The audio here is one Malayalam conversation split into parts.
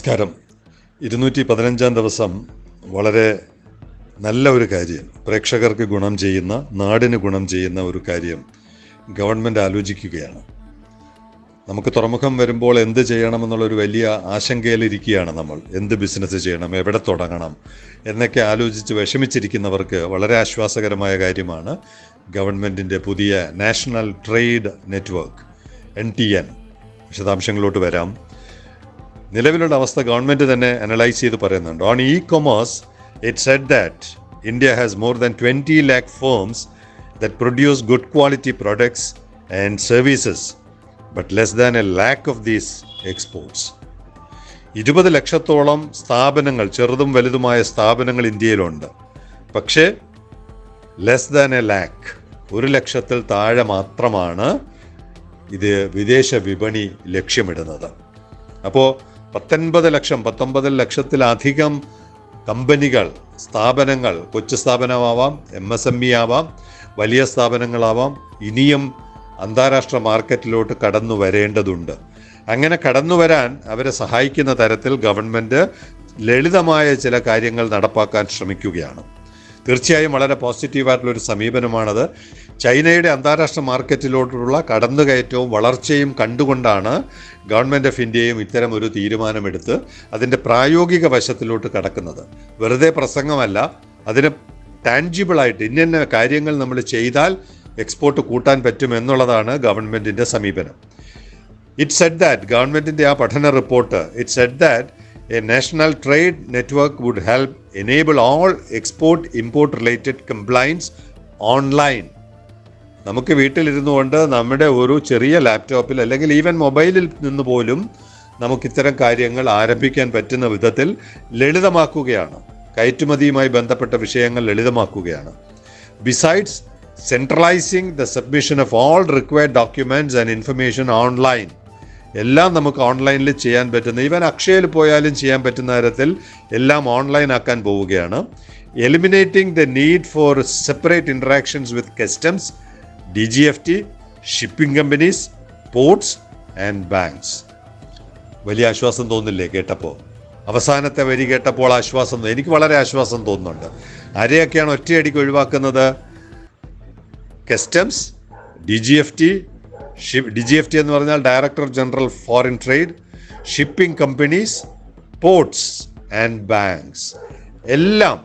നമസ്കാരം. 215 ദിവസം വളരെ നല്ല ഒരു കാര്യം, പ്രേക്ഷകർക്ക് ഗുണം ചെയ്യുന്ന, നാടിന് ഗുണം ചെയ്യുന്ന ഒരു കാര്യം ഗവൺമെൻറ് ആലോചിക്കുകയാണ്. നമുക്ക് തുറമുഖം വരുമ്പോൾ എന്ത് ചെയ്യണമെന്നുള്ളൊരു വലിയ ആശങ്കയിലിരിക്കുകയാണ് നമ്മൾ. എന്ത് ബിസിനസ് ചെയ്യണം, എവിടെ തുടങ്ങണം എന്നൊക്കെ ആലോചിച്ച് വിഷമിച്ചിരിക്കുന്നവർക്ക് വളരെ ആശ്വാസകരമായ കാര്യമാണ് ഗവൺമെൻറ്റിൻ്റെ പുതിയ നാഷണൽ ട്രേഡ് നെറ്റ്വർക്ക് NTN. വിശദാംശങ്ങളിലോട്ട് വരാം. നിലവിലുള്ള അവസ്ഥ ഗവൺമെൻറ് തന്നെ അനലൈസ് ചെയ്ത് പറയുന്നുണ്ട്. On e-commerce it said that India has more than 20 lakh firms that produce good quality products and services, but less than 1 lakh of these exports. 20 ലക്ഷത്തോളം സ്ഥാപനങ്ങൾ, ചെറുതും വലുതുമായ സ്ഥാപനങ്ങൾ ഇന്ത്യയിലുണ്ട്. പക്ഷേ ലെസ് ദാൻ 1 lakh, 1 ലക്ഷത്തിൽ താഴെ മാത്രമാണ് ഇത് വിദേശ വിപണി ലക്ഷ്യമിടുന്നത്. അപ്പോൾ 19 ലക്ഷത്തിലധികം കമ്പനികൾ, സ്ഥാപനങ്ങൾ, കൊച്ചു സ്ഥാപനമാവാം, MSME ആവാം, വലിയ സ്ഥാപനങ്ങളാവാം, ഇനിയും അന്താരാഷ്ട്ര മാർക്കറ്റിലോട്ട് കടന്നു വരേണ്ടതുണ്ട്. അങ്ങനെ കടന്നു വരാൻ അവരെ സഹായിക്കുന്ന തരത്തിൽ ഗവൺമെൻറ് ലളിതമായ ചില കാര്യങ്ങൾ നടപ്പാക്കാൻ ശ്രമിക്കുകയാണ്. തീർച്ചയായും വളരെ പോസിറ്റീവായിട്ടുള്ളൊരു സമീപനമാണത്. ചൈനയുടെ അന്താരാഷ്ട്ര മാർക്കറ്റിലോട്ടുള്ള കടന്നുകയറ്റവും വളർച്ചയും കണ്ടുകൊണ്ടാണ് ഗവൺമെൻറ് ഓഫ് ഇന്ത്യയും ഇത്തരം ഒരു തീരുമാനമെടുത്ത് അതിൻ്റെ പ്രായോഗിക വശത്തിലോട്ട് കടക്കുന്നത്. വെറുതെ പ്രസംഗമല്ല, അതിന് ടാൻജിബിളായിട്ട് ഇന്ന കാര്യങ്ങൾ നമ്മൾ ചെയ്താൽ എക്സ്പോർട്ട് കൂട്ടാൻ പറ്റും എന്നുള്ളതാണ് ഗവൺമെൻറ്റിൻ്റെ സമീപനം. ഇറ്റ് സെഡ് ദാറ്റ്, ഗവൺമെൻറ്റിൻ്റെ ആ പഠന report, it said that a national trade network would help enable all export-import related compliance online. നമുക്ക് വീട്ടിലിരുന്നു കൊണ്ട് നമ്മുടെ ഒരു ചെറിയ ലാപ്ടോപ്പിൽ അല്ലെങ്കിൽ ഈവൻ മൊബൈലിൽ നിന്ന് പോലും നമുക്ക് ഇത്തരം കാര്യങ്ങൾ ആരംഭിക്കാൻ പറ്റുന്ന വിധത്തിൽ ലളിതമാക്കുകയാണ്. കയറ്റുമതിയുമായി ബന്ധപ്പെട്ട വിഷയങ്ങൾ ലളിതമാക്കുകയാണ്. Besides centralising the submission of all required documents and information online, എല്ലാം നമുക്ക് ഓൺലൈനിൽ ചെയ്യാൻ പറ്റുന്ന, ഈവൻ അക്ഷയയിൽ പോയാലും ചെയ്യാൻ പറ്റുന്ന തരത്തിൽ എല്ലാം ഓൺലൈൻ ആക്കാൻ പോവുകയാണ്. Eliminating the need for separate interactions with customs, DGFT, shipping companies, ports and banks. വലിയ ആശ്വാസം തോന്നില്ലേ കേട്ടപ്പോൾ? അവസാനത്തെ വരി കേട്ടപ്പോൾ ആശ്വാസം, എനിക്ക് വളരെ ആശ്വാസം തോന്നുന്നുണ്ട്. ആരെയൊക്കെയാണ് ഒറ്റയടിക്ക് ഒഴിവാക്കുന്നത്? കസ്റ്റംസ്, DGFT എന്ന് പറഞ്ഞാൽ director general foreign trade, shipping companies, ports and banks, എല്ലാം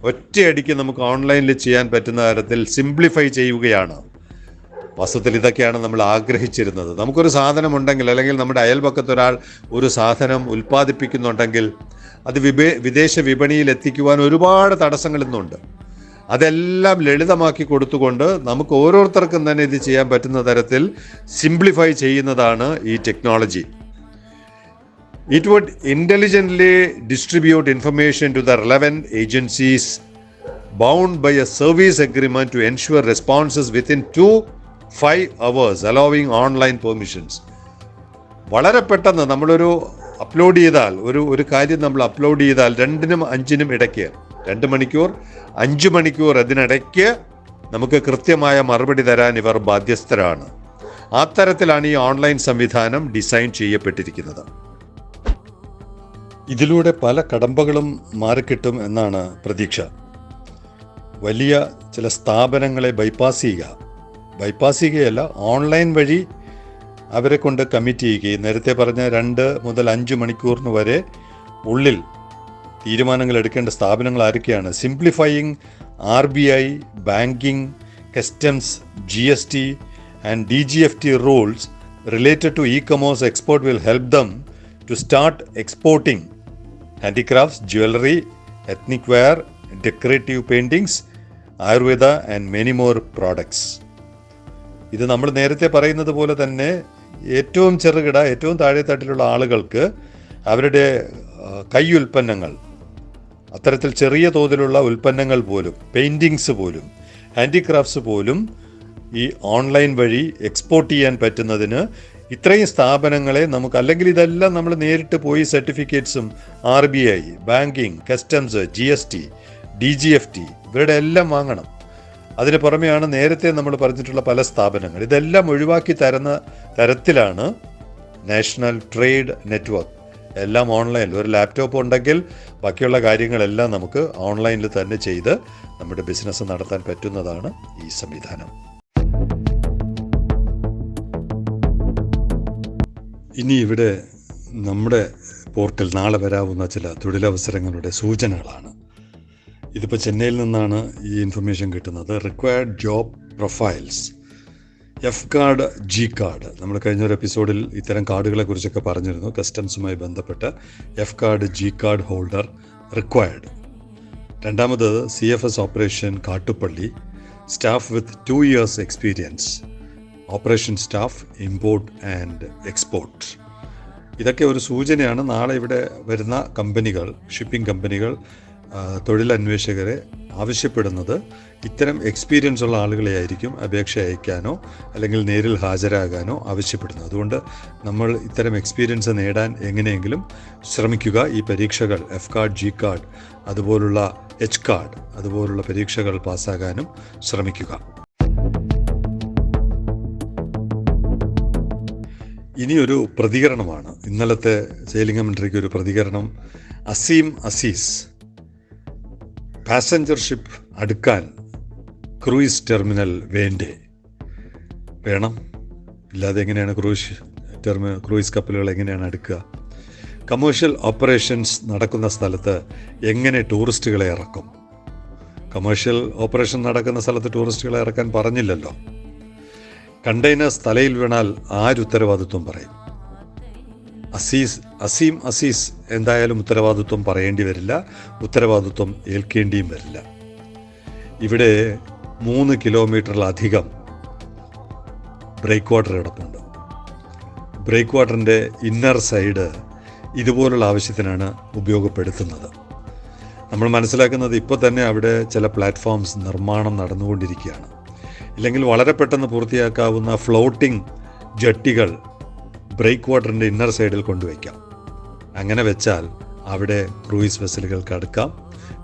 ഒറ്റയടിക്ക് നമുക്ക് ഓൺലൈനിൽ ചെയ്യാൻ പറ്റുന്ന തരത്തിൽ സിംപ്ലിഫൈ ചെയ്യുകയാണ്. വാസ്തവത്തിൽ ഇതൊക്കെയാണ് നമ്മൾ ആഗ്രഹിച്ചിരുന്നത്. നമുക്കൊരു സാധനം ഉണ്ടെങ്കിൽ, അല്ലെങ്കിൽ നമ്മുടെ അയൽപക്കത്തൊരാൾ ഒരു സാധനം ഉൽപ്പാദിപ്പിക്കുന്നുണ്ടെങ്കിൽ അത് വിദേശ വിപണിയിൽ എത്തിക്കുവാൻ ഒരുപാട് തടസ്സങ്ങൾ ഇന്നുണ്ട്. അതെല്ലാം ലളിതമാക്കി കൊടുത്തുകൊണ്ട് നമുക്ക് ഓരോരുത്തർക്കും തന്നെ ഇത് ചെയ്യാൻ പറ്റുന്ന തരത്തിൽ സിംപ്ലിഫൈ ചെയ്യുന്നതാണ് ഈ technology. It would intelligently distribute information to the relevant agencies bound by a service agreement to ensure responses within 2-5 hours allowing online permissions. വളരെ പെട്ടെന്ന് നമ്മളൊരു അപ്ലോഡ് ചെയ്താൽ, ഒരു കാര്യം നമ്മൾ അപ്ലോഡ് ചെയ്താൽ 2-നും 5-നും ഇടയ്ക്ക്, 2 മണിക്കൂർ 5 മണിക്കൂർ അതിനിടയ്ക്ക് നമുക്ക് കൃത്യമായ മറുപടി തരാൻ ഇവർ ബാധ്യസ്ഥരാണ്. ആ തരത്തിലാണ് ഈ ഓൺലൈൻ സംവിധാനം ഡിസൈൻ ചെയ്യപ്പെട്ടിരിക്കുന്നത്. ഇതിലൂടെ പല കടമ്പകളും മാറിക്കിട്ടും എന്നാണ് പ്രതീക്ഷ. വലിയ ചില സ്ഥാപനങ്ങളെ ബൈപ്പാസ് ചെയ്യുകയല്ല, ഓൺലൈൻ വഴി അവരെ കൊണ്ട് കമ്മിറ്റ് ചെയ്യുകയും, നേരത്തെ പറഞ്ഞ 2 മുതൽ 5 മണിക്കൂറിന് വരെ ഉള്ളിൽ തീരുമാനങ്ങൾ എടുക്കേണ്ട സ്ഥാപനങ്ങൾ ആരൊക്കെയാണ്? സിംപ്ലിഫയിങ് RBI, banking, customs, GST and DGFT rules related to e-commerce export will help them to start exporting handicrafts, jewelry, ethnic wear, decorative paintings, Ayurveda and many more products. ഇത് നമ്മൾ നേരത്തെ പറയുന്നത് പോലെ തന്നെ ഏറ്റവും ചെറുകിട, ഏറ്റവും താഴെത്തട്ടിലുള്ള ആളുകൾക്ക് അവരുടെ കൈയുൽപ്പന്നങ്ങൾ, അത്തരത്തിൽ ചെറിയ തോതിലുള്ള ഉൽപ്പന്നങ്ങൾ പോലും, പെയിൻറ്റിങ്സ് പോലും, ഹാൻഡിക്രാഫ്റ്റ്സ് പോലും ഈ ഓൺലൈൻ വഴി എക്സ്പോർട്ട് ചെയ്യാൻ പറ്റുന്നതിന് ഇത്രയും സ്ഥാപനങ്ങളെ നമുക്ക്, അല്ലെങ്കിൽ ഇതെല്ലാം നമ്മൾ നേരിട്ട് പോയി സർട്ടിഫിക്കറ്റ്സും RBI, banking, customs, GST, DGFT ഇവരുടെ എല്ലാം വാങ്ങണം. അതിന് പുറമെയാണ് നേരത്തെ നമ്മൾ പറഞ്ഞിട്ടുള്ള പല സ്ഥാപനങ്ങൾ. ഇതെല്ലാം ഒഴിവാക്കി തരുന്ന തരത്തിലാണ് നാഷണൽ ട്രേഡ് നെറ്റ്വർക്ക് എല്ലാം ഓൺലൈനിൽ. ഒരു ലാപ്ടോപ്പ് ഉണ്ടെങ്കിൽ ബാക്കിയുള്ള കാര്യങ്ങളെല്ലാം നമുക്ക് ഓൺലൈനിൽ തന്നെ ചെയ്ത് നമ്മുടെ ബിസിനസ് നടത്താൻ പറ്റുന്നതാണ് ഈ സംവിധാനം. ഇനി ഇവിടെ നമ്മുടെ പോർട്ടൽ നാളെ വരാവുന്ന ചില തൊഴിലവസരങ്ങളുടെ സൂചനകളാണ്. ഇതിപ്പോൾ ചെന്നൈയിൽ നിന്നാണ് ഈ ഇൻഫർമേഷൻ കിട്ടുന്നത്. Required job profiles, F card, G card. നമ്മൾ കഴിഞ്ഞൊരു എപ്പിസോഡിൽ ഇത്തരം കാർഡുകളെ കുറിച്ചൊക്കെ പറഞ്ഞിരുന്നു. കസ്റ്റംസുമായി ബന്ധപ്പെട്ട് F card, G card holder required. രണ്ടാമത് CFS operation Kattupalli, staff with 2 years experience, operation staff, import and export. ഇതൊക്കെ ഒരു സൂചനയാണ്. നാളെ ഇവിടെ വരുന്ന കമ്പനികൾ, ഷിപ്പിംഗ് കമ്പനികൾ തൊഴിലന്വേഷകരെ ആവശ്യപ്പെടുന്നത് ഇത്തരം എക്സ്പീരിയൻസ് ഉള്ള ആളുകളെ ആയിരിക്കും അപേക്ഷ അയക്കാനോ അല്ലെങ്കിൽ നേരിൽ ഹാജരാകാനോ ആവശ്യപ്പെടുന്നത്. അതുകൊണ്ട് നമ്മൾ ഇത്തരം എക്സ്പീരിയൻസ് നേടാൻ എങ്ങനെയെങ്കിലും ശ്രമിക്കുക. ഈ പരീക്ഷകൾ എഫ് കാർഡ്, ജി കാർഡ്, അതുപോലുള്ള എച്ച് കാർഡ്, അതുപോലുള്ള പരീക്ഷകൾ പാസ്സാകാനും ശ്രമിക്കുക. ഇനിയൊരു പ്രതികരണമാണ്. ഇന്നലത്തെ സെയിലിംഗ് കമൻട്രിക്ക് ഒരു പ്രതികരണം. അസീം അസീസ്, പാസഞ്ചർ ഷിപ്പ് അടുക്കാൻ ക്രൂയിസ് ടെർമിനൽ വേണ്ടേ? വേണം, ഇല്ലാതെ എങ്ങനെയാണ് ക്രൂയിസ് കപ്പലുകൾ എങ്ങനെയാണ് അടുക്കുക? കമേഴ്ഷ്യൽ ഓപ്പറേഷൻസ് നടക്കുന്ന സ്ഥലത്ത് എങ്ങനെ ടൂറിസ്റ്റുകളെ ഇറക്കും? കമേഴ്ഷ്യൽ ഓപ്പറേഷൻ നടക്കുന്ന സ്ഥലത്ത് ടൂറിസ്റ്റുകളെ ഇറക്കാൻ പറഞ്ഞില്ലല്ലോ. കണ്ടെയ്നേഴ്സ് തലയിൽ വീണാൽ ആരുത്തരവാദിത്വം പറയും? അസീം അസീസ് എന്തായാലും ഉത്തരവാദിത്വം പറയേണ്ടി വരില്ല, ഉത്തരവാദിത്വം ഏൽക്കേണ്ടിയും വരില്ല. ഇവിടെ 3 കിലോമീറ്ററിലധികം ബ്രേക്ക് വാട്ടർ കിടപ്പുണ്ട്. ബ്രേക്ക് വാട്ടറിൻ്റെ ഇന്നർ സൈഡ് ഇതുപോലുള്ള ആവശ്യത്തിനാണ് ഉപയോഗപ്പെടുത്തുന്നത്. നമ്മൾ മനസ്സിലാക്കുന്നത് ഇപ്പോൾ തന്നെ അവിടെ ചില പ്ലാറ്റ്ഫോംസ് നിർമ്മാണം നടന്നുകൊണ്ടിരിക്കുകയാണ്. ഇല്ലെങ്കിൽ വളരെ പെട്ടെന്ന് പൂർത്തിയാക്കാവുന്ന ഫ്ലോട്ടിംഗ് ജട്ടികൾ ബ്രേക്ക് വാട്ടറിൻ്റെ ഇന്നർ സൈഡിൽ കൊണ്ടുവയ്ക്കാം. അങ്ങനെ വെച്ചാൽ അവിടെ ക്രൂയിസ് വെസലുകൾക്ക് അടുക്കാം.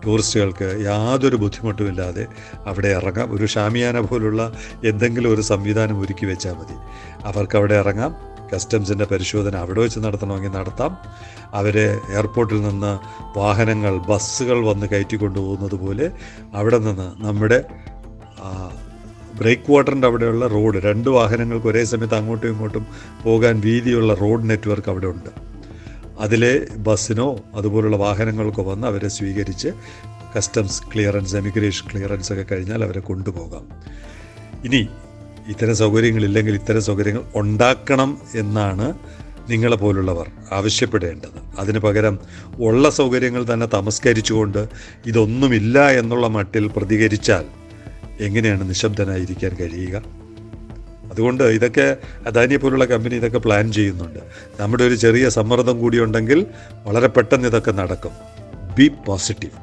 ടൂറിസ്റ്റുകൾക്ക് യാതൊരു ബുദ്ധിമുട്ടുമില്ലാതെ അവിടെ ഇറങ്ങാം. ഒരു ഷാമിയാന പോലുള്ള എന്തെങ്കിലും ഒരു സംവിധാനം ഒരുക്കി വെച്ചാൽ മതി. അവർക്ക് അവിടെ ഇറങ്ങാം. കസ്റ്റംസിൻ്റെ പരിശോധന അവിടെ വെച്ച് നടത്തണമെങ്കിൽ നടത്താം. അവരെ എയർപോർട്ടിൽ നിന്ന് വാഹനങ്ങൾ, ബസ്സുകൾ വന്ന് കയറ്റിക്കൊണ്ടുപോകുന്നത് പോലെ അവിടെ നിന്ന് നമ്മുടെ ബ്രേക്ക് വാട്ടറിൻ്റെ അവിടെയുള്ള റോഡ്, 2 വാഹനങ്ങൾക്ക് ഒരേ സമയത്ത് അങ്ങോട്ടും ഇങ്ങോട്ടും പോകാൻ വീതിയുള്ള റോഡ് നെറ്റ്വർക്ക് അവിടെ ഉണ്ട്. അതിലെ ബസ്സിനോ അതുപോലുള്ള വാഹനങ്ങൾക്കോ വന്ന് അവരെ സ്വീകരിച്ച് കസ്റ്റംസ് ക്ലിയറൻസ്, എമിഗ്രേഷൻ ക്ലിയറൻസ് ഒക്കെ കഴിഞ്ഞാൽ അവരെ കൊണ്ടുപോകാം. ഇനി ഇത്തരം സൗകര്യങ്ങളില്ലെങ്കിൽ ഇത്തരം സൗകര്യങ്ങൾ ഉണ്ടാക്കണം എന്നാണ് നിങ്ങളെ പോലുള്ളവർ ആവശ്യപ്പെടേണ്ടത്. അതിന് പകരം ഉള്ള സൗകര്യങ്ങൾ തന്നെ തമസ്കരിച്ചുകൊണ്ട് ഇതൊന്നുമില്ല എന്നുള്ള മട്ടിൽ പ്രതികരിച്ചാൽ എങ്ങനെയാണ് നിശബ്ദനായിരിക്കാൻ കഴിയുക? അതുകൊണ്ട് ഇതൊക്കെ അദാനിയെ പോലുള്ള കമ്പനി ഇതൊക്കെ പ്ലാൻ ചെയ്യുന്നുണ്ട്. നമ്മുടെ ഒരു ചെറിയ സമ്മർദ്ദം കൂടി ഉണ്ടെങ്കിൽ വളരെ പെട്ടെന്ന് ഇതൊക്കെ നടക്കും. B positive.